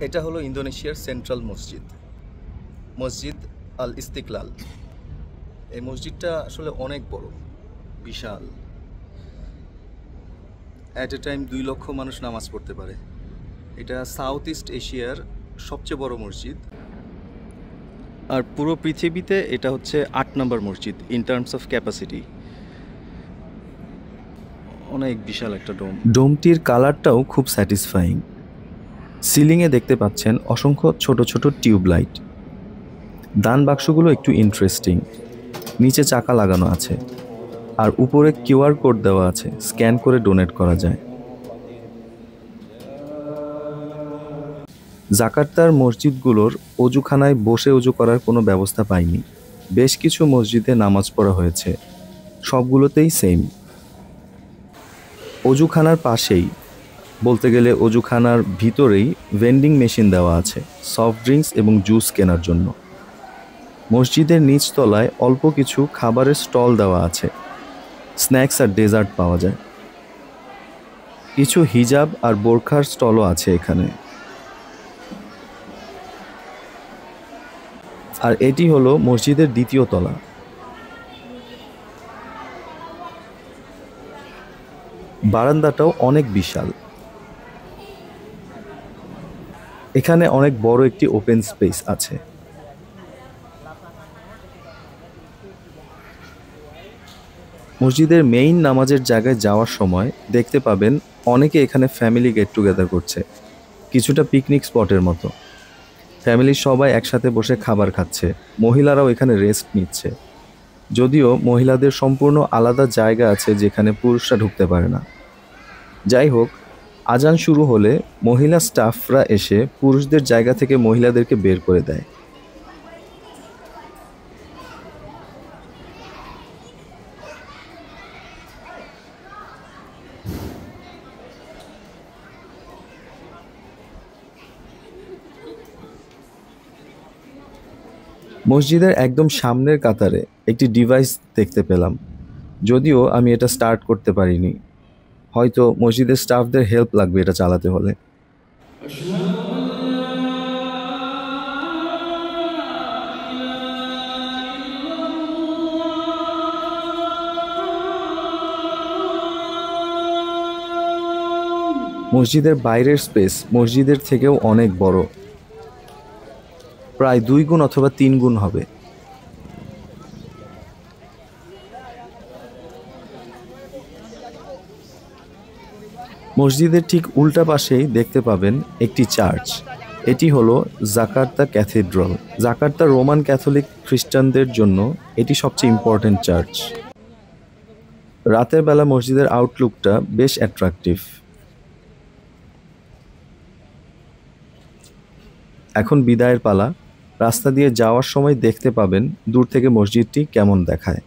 এটা হলো ইন্দোনেশিয়ার সেন্ট্রাল মসজিদ, মসজিদ আল ইস্তিকলাল। এই মসজিদটা আসলে অনেক বড়, বিশাল। অ্যাট এ টাইম 2 লক্ষ মানুষ নামাজ পড়তে পারে। এটা সাউথ ইস্ট এশিয়ার সবচেয়ে বড় মসজিদ। আর পুরো পৃথিবীতে এটা হচ্ছে 8 নম্বর মসজিদ ইন টার্মস অফ ক্যাপাসিটি। অনেক বিশাল একটা ডোম। ডোমটির কালারটাও খুব স্যাটিসফাইং। সিলিংয়ে দেখতে পাচ্ছেন অসংখ্য ছোট ছোট টিউব লাইট। দান বাক্সগুলো একটু ইন্টারেস্টিং। নিচে চাকা লাগানো আছে, আর উপরে কিউআর কোড দেওয়া আছে, স্ক্যান করে ডোনেট করা যায়। জাকার্তার মসজিদগুলোর অজুখানায় বসে অজু করার কোনো ব্যবস্থা পাইনি। বেশ কিছু মসজিদে নামাজ পড়া হয়েছে, সবগুলোতেই সেম। অজুখানার পাশেই, বলতে গেলে অজুখানার ভিতরেই ভেন্ডিং মেশিন দেওয়া আছে সফট ড্রিঙ্কস এবং জুস কেনার জন্য। মসজিদের নিচতলায় অল্প কিছু খাবারের স্টল দেওয়া আছে, স্ন্যাক্স আর ডেজার্ট পাওয়া যায়। কিছু হিজাব আর বোরখার স্টলও আছে এখানে। আর এটি হলো মসজিদের দ্বিতীয় তলা। বারান্দাটাও অনেক বিশাল। এখানে অনেক বড় একটি ওপেন স্পেস আছে। মসজিদের মেইন নামাজের জায়গায় যাওয়ার সময় দেখতে পাবেন অনেকে এখানে ফ্যামিলি গেট টুগেদার করছে, কিছুটা পিকনিক স্পটের মতো। ফ্যামিলির সবাই একসাথে বসে খাবার খাচ্ছে, মহিলারাও এখানে রেস্ট নিচ্ছে। যদিও মহিলাদের সম্পূর্ণ আলাদা জায়গা আছে যেখানে পুরুষরা ঢুকতে পারে না। যাই হোক, আজান শুরু হলে মহিলা স্টাফরা এসে পুরুষদের জায়গা থেকে মহিলাদেরকে বের করে দেয়। মসজিদের একদম সামনের কাতারে একটি ডিভাইস দেখতে পেলাম, যদিও আমি এটা স্টার্ট করতে পারিনি। হয়তো মসজিদের স্টাফদের হেল্প লাগবে এটা চালাতে হলে। মসজিদের বাইরের স্পেস মসজিদের থেকেও অনেক বড়, প্রায় 2 গুণ অথবা 3 গুণ হবে। মসজিদের ঠিক উল্টা পাশেই দেখতে পাবেন একটি চার্চ। এটি হলো Jakarta cathedral. Jakarta Roman Catholic খ্রিস্টানদের জন্য এটি সবচেয়ে ইম্পর্টেন্ট চার্চ। রাতের বেলা মসজিদের আউটলুকটা বেশ অ্যাট্রাকটিভ। এখন বিদায়ের পালা। রাস্তা দিয়ে যাওয়ার সময় দেখতে পাবেন দূর থেকে মসজিদটি কেমন দেখায়।